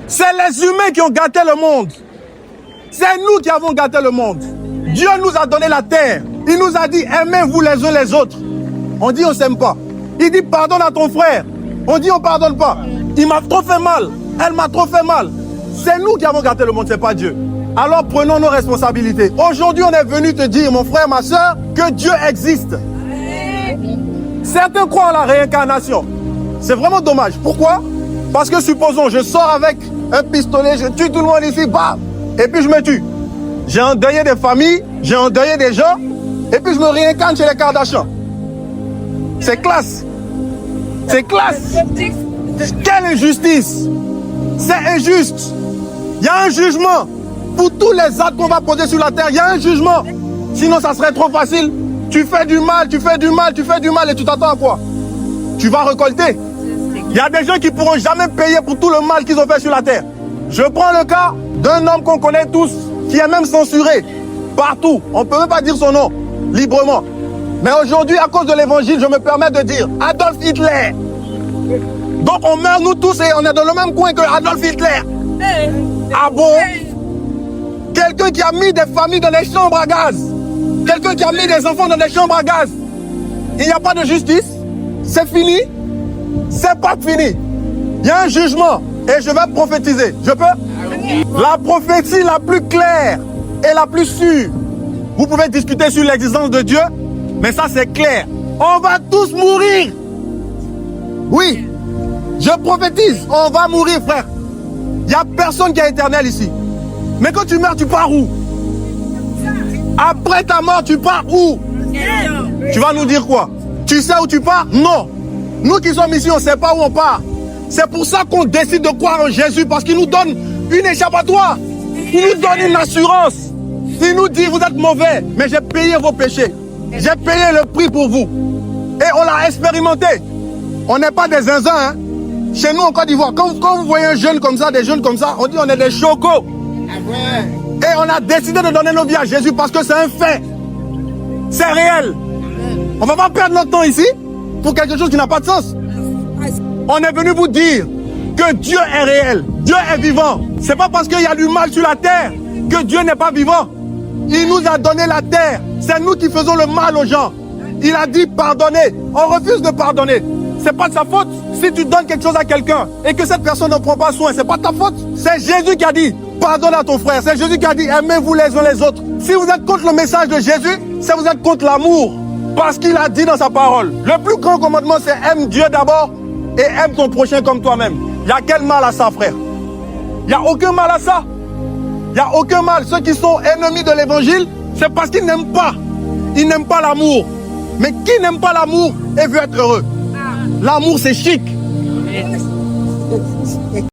C'est les humains qui ont gâté le monde. C'est nous qui avons gâté le monde. Dieu nous a donné la terre. Il nous a dit, aimez-vous les uns les autres. On dit, on ne s'aime pas. Il dit, pardonne à ton frère. On dit, on ne pardonne pas. Il m'a trop fait mal. Elle m'a trop fait mal. C'est nous qui avons gâté le monde, ce n'est pas Dieu. Alors prenons nos responsabilités. Aujourd'hui, on est venu te dire, mon frère, ma soeur, que Dieu existe. Certains croient en la réincarnation. C'est vraiment dommage. Pourquoi? Parce que supposons, je sors avec un pistolet, je tue tout le monde ici, bam, et puis je me tue. J'ai endeuillé des familles, j'ai endeuillé des gens, et puis je me réincarne chez les Kardashians. C'est classe. C'est classe. Quelle injustice. C'est injuste. Il y a un jugement. Pour tous les actes qu'on va poser sur la terre, il y a un jugement. Sinon, ça serait trop facile. Tu fais du mal, tu fais du mal, tu fais du mal, et tu t'attends à quoi? Tu vas récolter. Il y a des gens qui ne pourront jamais payer pour tout le mal qu'ils ont fait sur la terre. Je prends le cas d'un homme qu'on connaît tous, qui est même censuré partout. On ne peut même pas dire son nom librement. Mais aujourd'hui, à cause de l'évangile, je me permets de dire Adolf Hitler. Donc on meurt nous tous et on est dans le même coin que Adolf Hitler. Ah bon? Quelqu'un qui a mis des familles dans des chambres à gaz. Quelqu'un qui a mis des enfants dans des chambres à gaz. Il n'y a pas de justice. C'est fini. C'est pas fini. Il y a un jugement et je vais prophétiser. Je peux? La prophétie la plus claire et la plus sûre. Vous pouvez discuter sur l'existence de Dieu, mais ça c'est clair. On va tous mourir. Oui, je prophétise, on va mourir, frère. Il n'y a personne qui est éternel ici. Mais quand tu meurs, tu pars où? Après ta mort, tu pars où? Tu vas nous dire quoi? Tu sais où tu pars? Non. Nous qui sommes ici, on ne sait pas où on part. C'est pour ça qu'on décide de croire en Jésus, parce qu'il nous donne une échappatoire. Il nous donne une assurance. Il nous dit, vous êtes mauvais, mais j'ai payé vos péchés. J'ai payé le prix pour vous. Et on l'a expérimenté. On n'est pas des zinzins, hein. Chez nous en Côte d'Ivoire, quand vous voyez un jeune comme ça, des jeunes comme ça, on dit on est des chocos. Et on a décidé de donner nos vies à Jésus parce que c'est un fait. C'est réel. On ne va pas perdre notre temps ici pour quelque chose qui n'a pas de sens. On est venu vous dire que Dieu est réel. Dieu est vivant. C'est pas parce qu'il y a du mal sur la terre que Dieu n'est pas vivant. Il nous a donné la terre. C'est nous qui faisons le mal aux gens. Il a dit pardonnez. On refuse de pardonner. C'est pas de sa faute. Si tu donnes quelque chose à quelqu'un et que cette personne ne prend pas soin, c'est pas de ta faute. C'est Jésus qui a dit pardonne à ton frère. C'est Jésus qui a dit aimez-vous les uns les autres. Si vous êtes contre le message de Jésus, c'est vous êtes contre l'amour. Parce qu'il a dit dans sa parole. Le plus grand commandement, c'est aime Dieu d'abord et aime ton prochain comme toi-même. Il y a quel mal à ça, frère? Il n'y a aucun mal à ça. Il n'y a aucun mal. Ceux qui sont ennemis de l'évangile, c'est parce qu'ils n'aiment pas. Ils n'aiment pas l'amour. Mais qui n'aime pas l'amour et veut être heureux? L'amour, c'est chic.